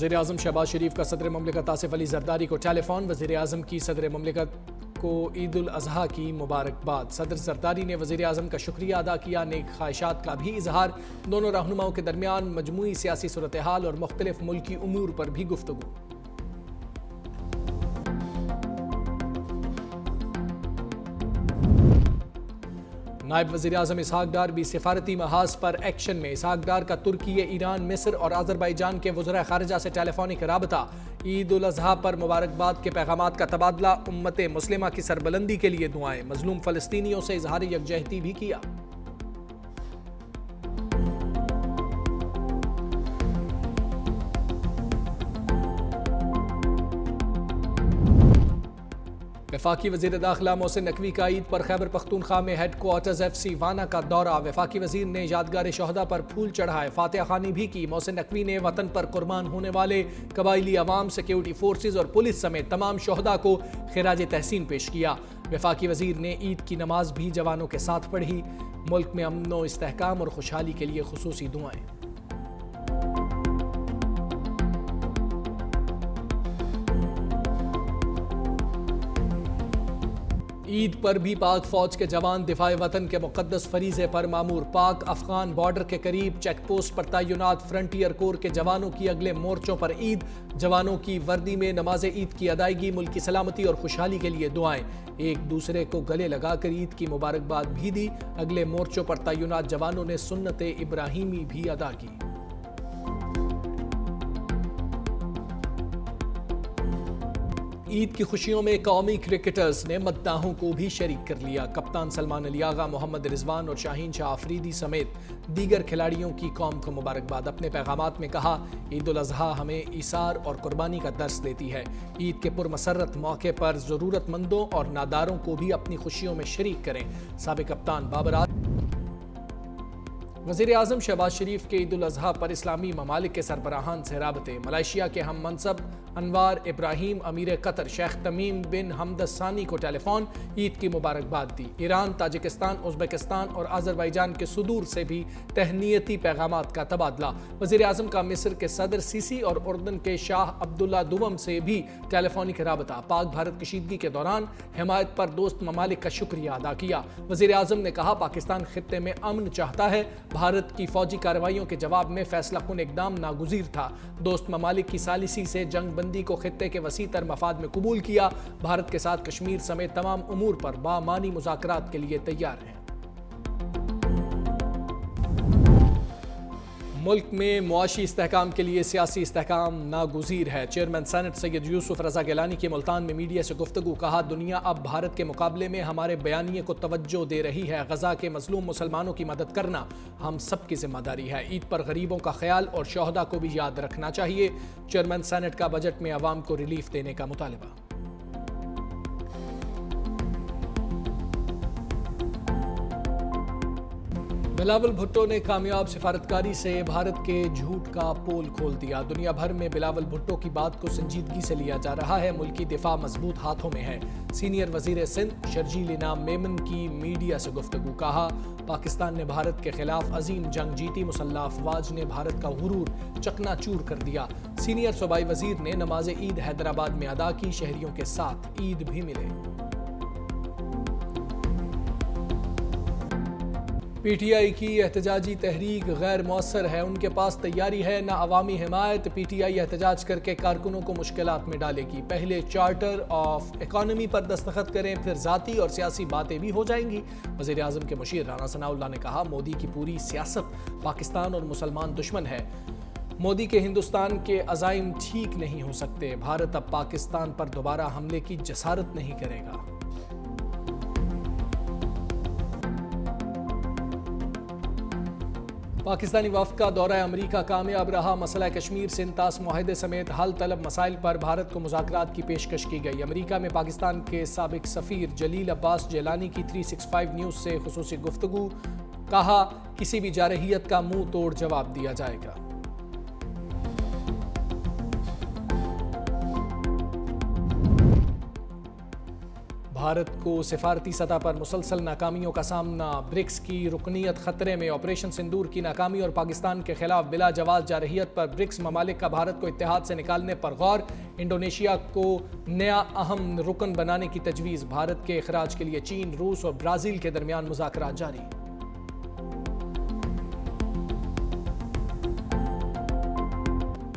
وزیر اعظم شہباز شریف کا صدر مملکت آصف علی زرداری کو ٹیلی فون۔ وزیر اعظم کی صدر مملکت کو عید الاضحیٰ کی مبارکباد۔ صدر زرداری نے وزیر اعظم کا شکریہ ادا کیا، نیک خواہشات کا بھی اظہار۔ دونوں رہنماؤں کے درمیان مجموعی سیاسی صورتحال اور مختلف ملکی امور پر بھی گفتگو۔ نائب وزیر اعظم اسحاق ڈار بھی سفارتی محاذ پر ایکشن میں۔ اسحاق ڈار کا ترکی، ایران، مصر اور آذربائیجان کے وزراء خارجہ سے ٹیلی فونک رابطہ۔ عید الاضحیٰ پر مبارکباد کے پیغامات کا تبادلہ۔ امت مسلمہ کی سربلندی کے لیے دعائیں۔ مظلوم فلسطینیوں سے اظہار یکجہتی بھی کیا۔ وفاقی وزیر داخلہ محسن نقوی کا عید پر خیبر پختونخوا میں ہیڈ کوارٹرز ایف سی وانا کا دورہ۔ وفاقی وزیر نے یادگار شہداء پر پھول چڑھائے، فاتحہ خوانی بھی کی۔ محسن نقوی نے وطن پر قربان ہونے والے قبائلی عوام، سیکیورٹی فورسز اور پولیس سمیت تمام شہداء کو خراج تحسین پیش کیا۔ وفاقی وزیر نے عید کی نماز بھی جوانوں کے ساتھ پڑھی۔ ملک میں امن و استحکام اور خوشحالی کے لیے خصوصی دعائیں۔ عید پر بھی پاک فوج کے جوان دفاع وطن کے مقدس فریضے پر مامور۔ پاک افغان بارڈر کے قریب چیک پوسٹ پر تعینات فرنٹیئر کور کے جوانوں کی اگلے مورچوں پر عید۔ جوانوں کی وردی میں نماز عید کی ادائیگی، ملک کی سلامتی اور خوشحالی کے لیے دعائیں۔ ایک دوسرے کو گلے لگا کر عید کی مبارکباد بھی دی۔ اگلے مورچوں پر تعینات جوانوں نے سنت ابراہیمی بھی ادا کی۔ عید کی خوشیوں میں قومی کرکٹرز نے مداحوں کو بھی شریک کر لیا۔ کپتان سلمان علی آغا، محمد رضوان اور شاہین شاہ آفریدی سمیت دیگر کھلاڑیوں کی قوم کو مبارکباد۔ اپنے پیغامات میں کہا، عید الاضحیٰ ہمیں ایثار اور قربانی کا درس دیتی ہے۔ عید کے پرمسرت موقع پر ضرورت مندوں اور ناداروں کو بھی اپنی خوشیوں میں شریک کریں۔ سابق کپتان بابر اعظم۔ وزیر اعظم شہباز شریف کے عید الاضحیٰ پر اسلامی ممالک کے سربراہان سے رابطے۔ ملائیشیا کے ہم منصب انوار ابراہیم امیر قطر شیخ تمیم بن حمد الثانی کو ٹیلی فون، عید کی مبارکباد دی۔ ایران، تاجکستان، ازبکستان اور آذربائیجان کے صدور سے بھی تہنیتی پیغامات کا تبادلہ۔ وزیر اعظم کا مصر کے صدر سیسی اور اردن کے شاہ عبداللہ دوم سے بھی ٹیلی فونک رابطہ۔ پاک بھارت کشیدگی کے دوران حمایت پر دوست ممالک کا شکریہ ادا کیا۔ وزیر اعظم نے کہا، پاکستان خطے میں امن چاہتا ہے۔ بھارت کی فوجی کارروائیوں کے جواب میں فیصلہ کن اقدام ناگزیر تھا۔ دوست ممالک کی ثالثی سے جنگ بندی کو خطے کے وسیع تر مفاد میں قبول کیا۔ بھارت کے ساتھ کشمیر سمیت تمام امور پر بامعنی مذاکرات کے لیے تیار ہیں۔ ملک میں معاشی استحکام کے لیے سیاسی استحکام ناگزیر ہے۔ چیئرمین سینٹ سید یوسف رضا گیلانی کی ملتان میں میڈیا سے گفتگو۔ کہا، دنیا اب بھارت کے مقابلے میں ہمارے بیانیے کو توجہ دے رہی ہے۔ غزہ کے مظلوم مسلمانوں کی مدد کرنا ہم سب کی ذمہ داری ہے۔ عید پر غریبوں کا خیال اور شہداء کو بھی یاد رکھنا چاہیے۔ چیئرمین سینٹ کا بجٹ میں عوام کو ریلیف دینے کا مطالبہ۔ بلاول بھٹو نے کامیاب سفارتکاری سے بھارت کے جھوٹ کا پول کھول دیا۔ دنیا بھر میں بلاول بھٹو کی بات کو سنجیدگی سے لیا جا رہا ہے۔ ملکی دفاع مضبوط ہاتھوں میں ہے۔ سینئر وزیر سندھ شرجیل انعام میمن کی میڈیا سے گفتگو۔ کہا، پاکستان نے بھارت کے خلاف عظیم جنگ جیتی، مسلح افواج نے بھارت کا غرور چکنا چور کر دیا۔ سینئر صوبائی وزیر نے نماز عید حیدرآباد میں ادا کی، شہریوں کے ساتھ عید بھی ملے۔ پی ٹی آئی کی احتجاجی تحریک غیر مؤثر ہے، ان کے پاس تیاری ہے نہ عوامی حمایت۔ پی ٹی آئی احتجاج کر کے کارکنوں کو مشکلات میں ڈالے گی۔ پہلے چارٹر آف اکانومی پر دستخط کریں، پھر ذاتی اور سیاسی باتیں بھی ہو جائیں گی۔ وزیر اعظم کے مشیر رانا ثناء اللہ نے کہا، مودی کی پوری سیاست پاکستان اور مسلمان دشمن ہے۔ مودی کے ہندوستان کے عزائم ٹھیک نہیں ہو سکتے۔ بھارت اب پاکستان پر دوبارہ حملے کی جسارت نہیں کرے گا۔ پاکستانی وفد کا دورہ امریکہ کامیاب رہا۔ مسئلہ کشمیر سے انطاس معاہدے سمیت حل طلب مسائل پر بھارت کو مذاکرات کی پیشکش کی گئی۔ امریکہ میں پاکستان کے سابق سفیر جلیل عباس جیلانی کی 365 نیوز سے خصوصی گفتگو۔ کہا، کسی بھی جارحیت کا منہ توڑ جواب دیا جائے گا۔ بھارت کو سفارتی سطح پر مسلسل ناکامیوں کا سامنا، برکس کی رکنیت خطرے میں، آپریشن سندور کی ناکامی اور پاکستان کے خلاف بلا جواز جارحیت پر برکس ممالک کا بھارت کو اتحاد سے نکالنے پر غور، انڈونیشیا کو نیا اہم رکن بنانے کی تجویز، بھارت کے اخراج کے لیے چین، روس اور برازیل کے درمیان مذاکرات جاری۔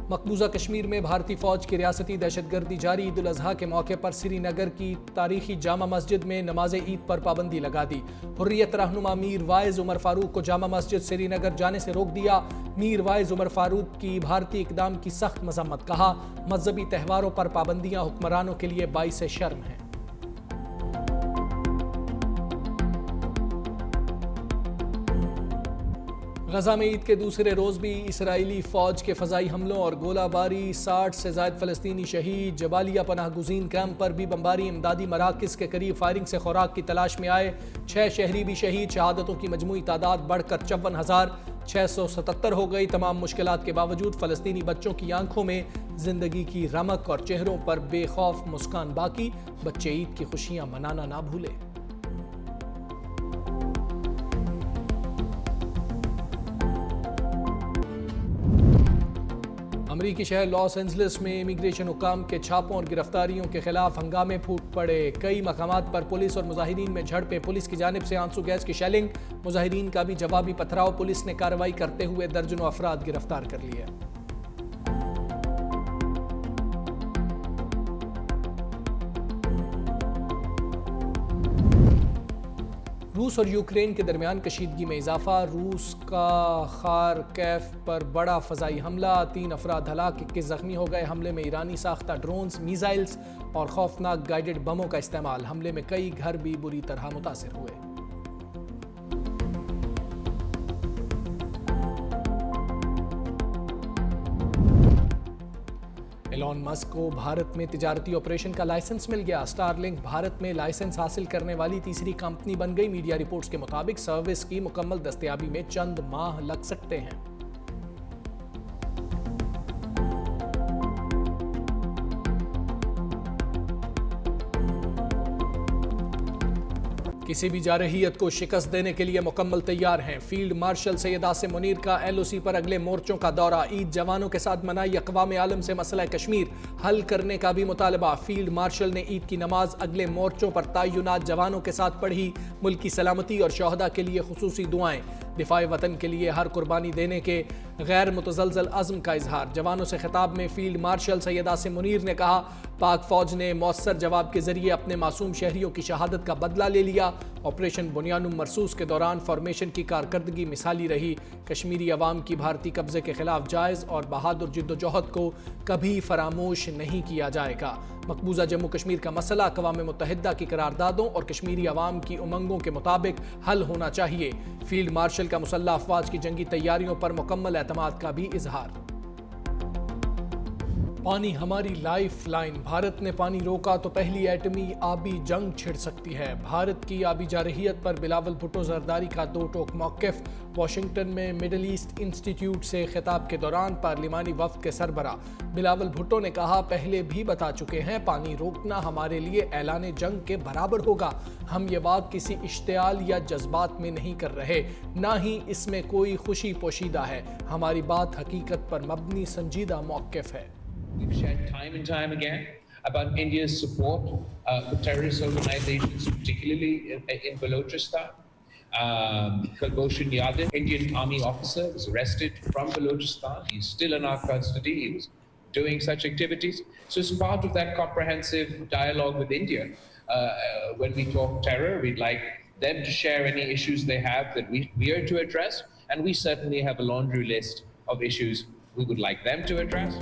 مقبوضہ کشمیر میں بھارتی فوج کی ریاستی دہشت گردی جاری، عید الاضحیٰ کے موقع پر سری نگر کی تاریخی جامع مسجد میں نماز عید پر پابندی لگا دی۔ حریت رہنما میر وائز عمر فاروق کو جامع مسجد سری نگر جانے سے روک دیا۔ میر وائز عمر فاروق کی بھارتی اقدام کی سخت مذمت، کہا مذہبی تہواروں پر پابندیاں حکمرانوں کے لیے باعث شرم ہیں۔ غزہ میں عید کے دوسرے روز بھی اسرائیلی فوج کے فضائی حملوں اور گولہ باری، 60 سے زائد فلسطینی شہید، جبالیہ پناہ گزین کیمپ پر بھی بمباری، امدادی مراکز کے قریب فائرنگ سے خوراک کی تلاش میں آئے 6 شہری بھی شہید، شہادتوں کی مجموعی تعداد بڑھ کر 54,677 ہو گئی۔ تمام مشکلات کے باوجود فلسطینی بچوں کی آنکھوں میں زندگی کی رمق اور چہروں پر بے خوف مسکان باقی، بچے عید کی خوشیاں منانا نہ بھولے۔ امریکی شہر لاس اینجلس میں امیگریشن حکام کے چھاپوں اور گرفتاریوں کے خلاف ہنگامے پھوٹ پڑے، کئی مقامات پر پولیس اور مظاہرین میں جھڑپیں، پولیس کی جانب سے آنسو گیس کی شیلنگ، مظاہرین کا بھی جوابی پتھراؤ، پولیس نے کارروائی کرتے ہوئے درجنوں افراد گرفتار کر لیے۔ روس اور یوکرین کے درمیان کشیدگی میں اضافہ، روس کا خارکیف پر بڑا فضائی حملہ، 3 افراد ہلاک، 21 زخمی ہو گئے۔ حملے میں ایرانی ساختہ ڈرونز، میزائلز اور خوفناک گائیڈڈ بموں کا استعمال، حملے میں کئی گھر بھی بری طرح متاثر ہوئے۔ ایلون مسک کو بھارت میں تجارتی آپریشن کا لائسنس مل گیا، اسٹار لنک بھارت میں لائسنس حاصل کرنے والی تیسری کمپنی بن گئی۔ میڈیا رپورٹس کے مطابق سروس کی مکمل دستیابی میں چند ماہ لگ سکتے ہیں۔ کسی بھی جارحیت کو شکست دینے کے لیے مکمل تیار ہیں، فیلڈ مارشل سید عاصم منیر کا ایل او سی پر اگلے مورچوں کا دورہ، عید جوانوں کے ساتھ منائی، اقوام عالم سے مسئلہ کشمیر حل کرنے کا بھی مطالبہ۔ فیلڈ مارشل نے عید کی نماز اگلے مورچوں پر تعینات جوانوں کے ساتھ پڑھی، ملک کی سلامتی اور شہداء کے لیے خصوصی دعائیں، دفاع وطن کے لیے ہر قربانی دینے کے غیر متزلزل عزم کا اظہار۔ جوانوں سے خطاب میں فیلڈ مارشل سید عاصم منیر نے کہا، پاک فوج نے مؤثر جواب کے ذریعے اپنے معصوم شہریوں کی شہادت کا بدلہ لے لیا۔ آپریشن بنیانم مرصوص کے دوران فارمیشن کی کارکردگی مثالی رہی، کشمیری عوام کی بھارتی قبضے کے خلاف جائز اور بہادر جدوجہد کو کبھی فراموش نہیں کیا جائے گا۔ مقبوضہ جموں کشمیر کا مسئلہ اقوام متحدہ کی قراردادوں اور کشمیری عوام کی امنگوں کے مطابق حل ہونا چاہیے۔ فیلڈ مارشل کا مسلح افواج کی جنگی تیاریوں پر مکمل اعتماد کا بھی اظہار۔ پانی ہماری لائف لائن، بھارت نے پانی روکا تو پہلی ایٹمی آبی جنگ چھڑ سکتی ہے۔ بھارت کی آبی جارحیت پر بلاول بھٹو زرداری کا دو ٹوک موقف، واشنگٹن میں مڈل ایسٹ انسٹی ٹیوٹ سے خطاب کے دوران پارلیمانی وفد کے سربراہ بلاول بھٹو نے کہا، پہلے بھی بتا چکے ہیں پانی روکنا ہمارے لیے اعلان جنگ کے برابر ہوگا۔ ہم یہ بات کسی اشتعال یا جذبات میں نہیں کر رہے، نہ ہی اس میں کوئی خوشی پوشیدہ ہے، ہماری بات حقیقت پر مبنی سنجیدہ موقف ہے۔ We've shared time and time again about India's support for terrorist organizations, particularly in Balochistan. Kulbhushan Yadav, Indian Army officer, was arrested from Balochistan. He's still in our custody. He was doing such activities. So as part of that comprehensive dialogue with India, when we talk terror, we'd like them to share any issues they have that we are to address. And we certainly have a laundry list of issues we would like them to address.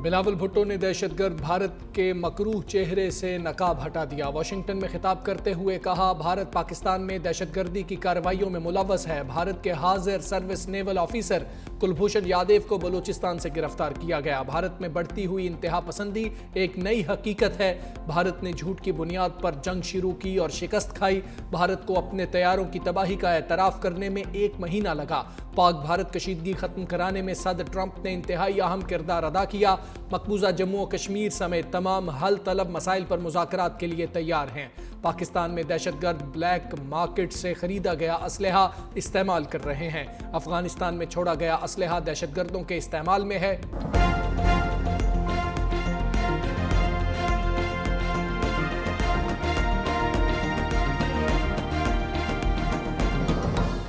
Bilawal Bhutto نے دہشت گرد بھارت کے مکروہ چہرے سے نقاب ہٹا دیا، Washington میں خطاب کرتے ہوئے کہا، بھارت پاکستان میں دہشت گردی کی کارروائیوں میں ملوث ہے۔ بھارت کے حاضر سروس نیول آفیسر کلبھوشن یادیو کو بلوچستان سے گرفتار کیا گیا۔ بھارت میں بڑھتی ہوئی انتہا پسندی ایک نئی حقیقت ہے۔ بھارت نے جھوٹ کی بنیاد پر جنگ شروع کی اور شکست کھائی۔ بھارت کو اپنے طیاروں کی تباہی کا اعتراف کرنے میں 1 مہینہ لگا۔ پاک بھارت کشیدگی ختم کرانے میں صدر ٹرمپ نے انتہائی اہم کردار ادا کیا۔ مقبوضہ جموں و کشمیر سمیت تمام حل طلب مسائل پر مذاکرات کے لیے تیار ہیں۔ پاکستان میں دہشت گرد بلیک مارکیٹ سے خریدا گیا اسلحہ استعمال کر رہے ہیں۔ افغانستان میں چھوڑا گیا اسلحہ دہشت گردوں کے استعمال میں ہے۔